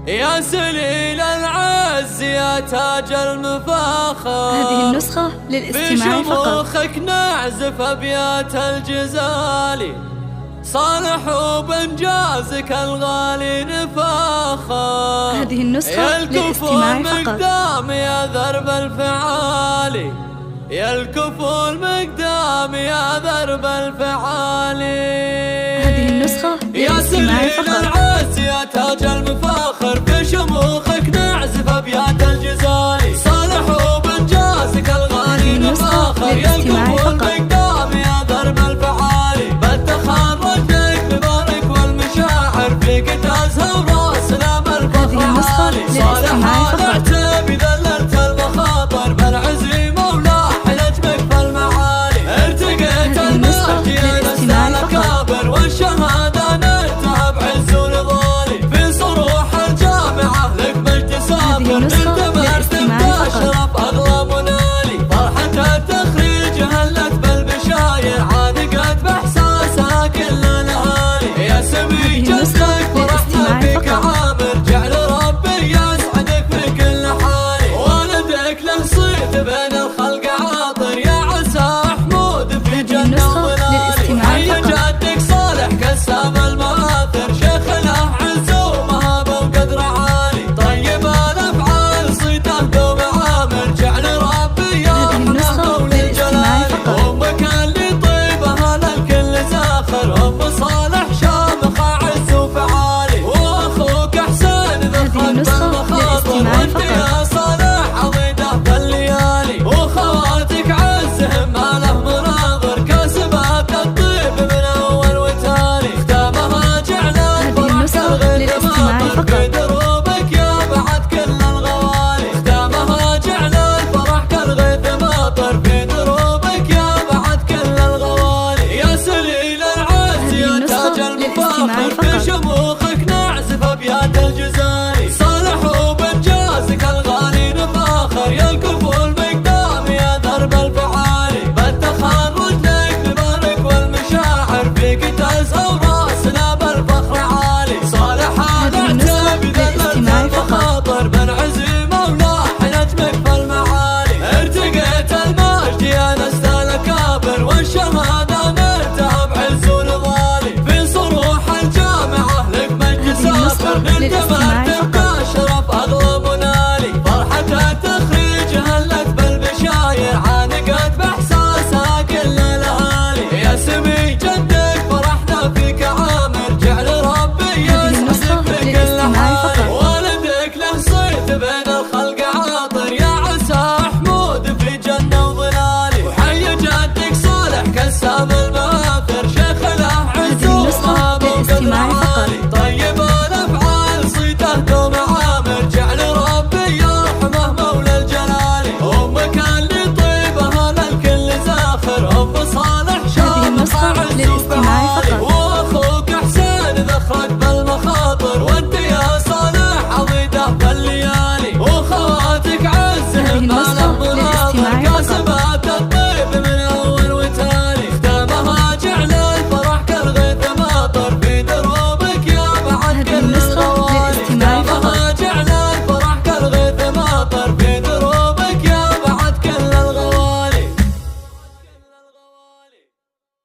يا سليل العز يا تاج المفاخر. هذه النسخة للاستماع فقط. بشموخك نعزف أبيات الجزالي، صالح وبنجازك الغالي نفاخر. هذه النسخة للاستماع فقط. مقدام يا درب الفعالي، يا الكفو المقدام يا درب الفعالي. هذه النسخة للاستماع فقط. يا سليل العز يا تاج المفاخر، بشموخك نعزف أبيات الجزالي، صالح وبنجازك الغالي نفاخر. يا الكفو المقدام يا درب الفعالي، بالتخرج لك مبارك والمشاعر فيك تازهى وراسنا بالفخر عالي. صالح اعتبي ذللت المخاطر بالعزيمة ولاح نجمك في المعالي. ارتقيت المجد يا نسل الأكابر والشهادة نلتها بعز ونضالي، في صروح الجامعة لك مجد سافر، انت مرتب تشرف أغلى منالي. فرحة التخريج هلت بالبشاير، عانقت بإحساسها كل الأهالي. يا سمي جسدك فرحنا فيك عامر، جعل ربي يسعدك في كل حالي. والدك له صيت بين الخلق عاطر، يا عسى حمود في جنة وظلالي. حي جدك صالح كساب المآثر، شيخ له عز ومهابة وقدر عالي. طيب الأفعال صيته دوم عامر، جعل ربي يرحمه وللجلال. أمك اللي طيبها للكل زاخر، أم صالح شامخ عز وفعالي. وأخوك حسين ذخرك بالمخاطر، وانت يا صالح عضيده بالليالي. وخواتك عزهم ما له مناظر، كاسبات الطيب من أول وتالي. ختامها جعل الفرح كالغيث ماطر، في دروبك يا بعد كل الغوالي. ختامها جعل الفرح كالغيث ماطر، في دروبك يا بعد كل الغوالي. يا سليل العز يا تاج المفاخر، في شموخك نعزف أبيات الجزال.